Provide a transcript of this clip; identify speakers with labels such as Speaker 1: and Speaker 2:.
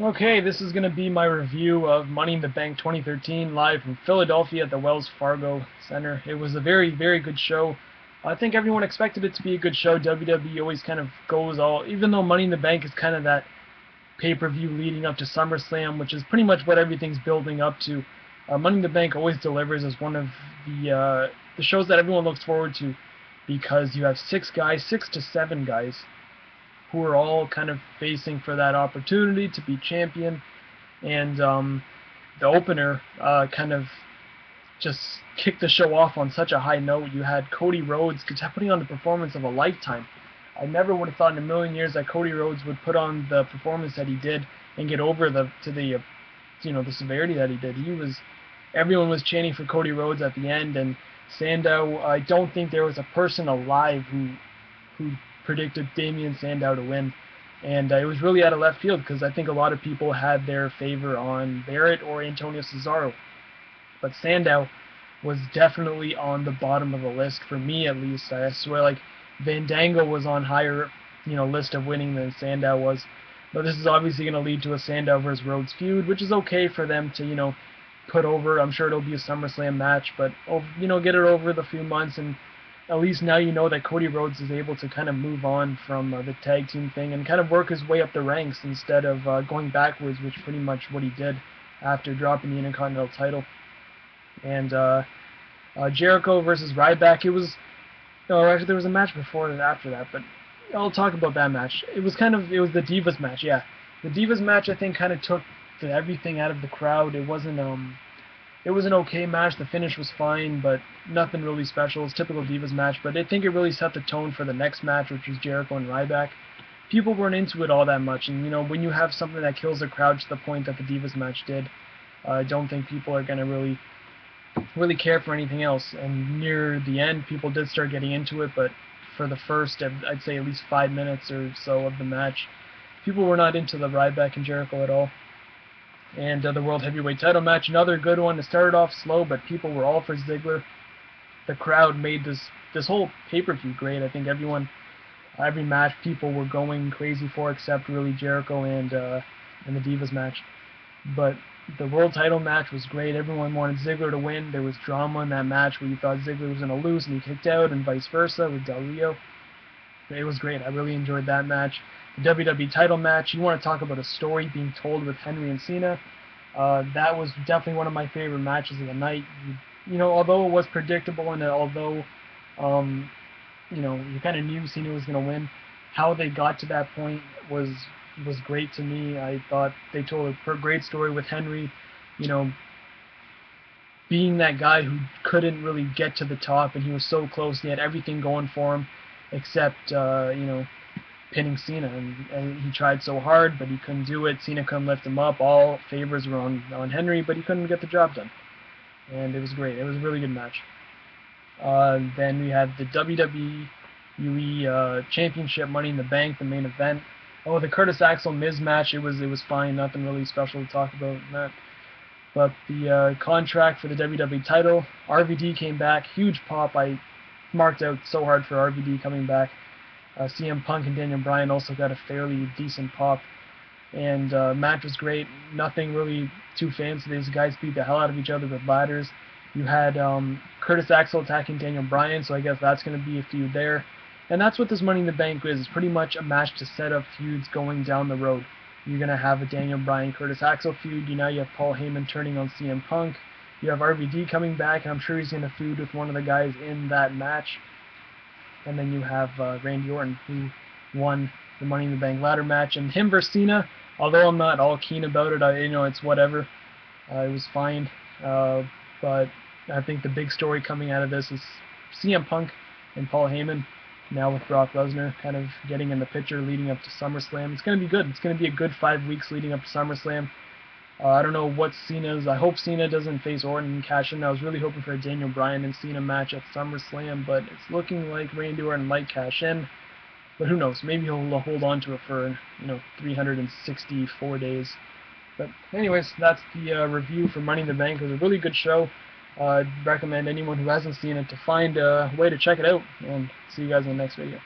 Speaker 1: Okay, this is going to be my review of Money in the Bank 2013 live from Philadelphia at the Wells Fargo Center. It was a very, very good show. I think everyone expected it to be a good show. WWE always kind of goes all, even though Money in the Bank is kind of that pay-per-view leading up to SummerSlam, which is pretty much what everything's building up to. Money in the Bank always delivers as one of the shows that everyone looks forward to because you have six to seven guys who are all kind of facing for that opportunity to be champion, and the opener kind of just kicked the show off on such a high note. You had Cody Rhodes putting on the performance of a lifetime. I never would have thought in a million years that Cody Rhodes would put on the performance that he did and get over the severity that he did. Everyone was chanting for Cody Rhodes at the end, and Sandow. I don't think there was a person alive who predicted Damian Sandow to win, and it was really out of left field because I think a lot of people had their favor on Barrett or Antonio Cesaro, but Sandow was definitely on the bottom of the list for me, at least. I swear, like, Fandango was on higher list of winning than Sandow was, but this is obviously going to lead to a Sandow versus Rhodes feud, which is okay for them to put over. I'm sure it'll be a SummerSlam match, but get it over the few months, and at least now you know that Cody Rhodes is able to kind of move on from the tag team thing and kind of work his way up the ranks instead of going backwards, which pretty much what he did after dropping the Intercontinental title. And Jericho versus Ryback, actually there was a match before and after that, but I'll talk about that match. It was the Divas match, yeah. The Divas match, I think, kind of took everything out of the crowd. It was an okay match. The finish was fine, but nothing really special. It's typical Divas match, but I think it really set the tone for the next match, which was Jericho and Ryback. People weren't into it all that much, and when you have something that kills the crowd to the point that the Divas match did, I don't think people are going to really care for anything else. And near the end, people did start getting into it, but for the first, I'd say at least 5 minutes or so of the match, people were not into the Ryback and Jericho at all. And the World Heavyweight title match, another good one. It started off slow, but people were all for Ziggler. The crowd made this whole pay-per-view great. I think every match people were going crazy for, except really Jericho and the Divas match. But the world title match was great. Everyone wanted Ziggler to win. There was drama in that match where you thought Ziggler was going to lose and he kicked out, and vice versa with Del Rio. It was great. I really enjoyed that match. The WWE title match, you want to talk about a story being told with Henry and Cena. That was definitely one of my favorite matches of the night. Although it was predictable and although you kind of knew Cena was going to win, how they got to that point was great to me. I thought they told a great story with Henry, being that guy who couldn't really get to the top, and he was so close. He had everything going for him except pinning Cena, and he tried so hard, but he couldn't do it. Cena couldn't lift him up. All favors were on Henry, but he couldn't get the job done. And it was great. It was a really good match. Then we had the WWE Championship Money in the Bank, the main event. Oh, the Curtis Axel Miz match, it was fine. Nothing really special to talk about in that. But the contract for the WWE title, RVD came back. Huge pop. I marked out so hard for RVD coming back. CM Punk and Daniel Bryan also got a fairly decent pop, and match was great. Nothing really too fancy. These guys beat the hell out of each other with ladders. You had Curtis Axel attacking Daniel Bryan, so I guess that's going to be a feud there. And that's what this Money in the Bank is. It's pretty much a match to set up feuds going down the road. You're going to have a Daniel Bryan Curtis Axel feud. Now you have Paul Heyman turning on CM Punk. You have RVD coming back, and I'm sure he's going to feud with one of the guys in that match. And then you have Randy Orton, who won the Money in the Bank ladder match, and him versus Cena. Although I'm not all keen about it, it's whatever. It was fine, but I think the big story coming out of this is CM Punk and Paul Heyman, now with Brock Lesnar kind of getting in the picture leading up to SummerSlam. It's going to be good. It's going to be a good 5 weeks leading up to SummerSlam. I don't know what Cena's. I hope Cena doesn't face Orton and cash in. I was really hoping for a Daniel Bryan and Cena match at SummerSlam, but it's looking like Randy Orton might cash in. But who knows? Maybe he'll hold on to it for 364 days. But anyways, that's the review for Money in the Bank. It was a really good show. I'd recommend anyone who hasn't seen it to find a way to check it out. And see you guys in the next video.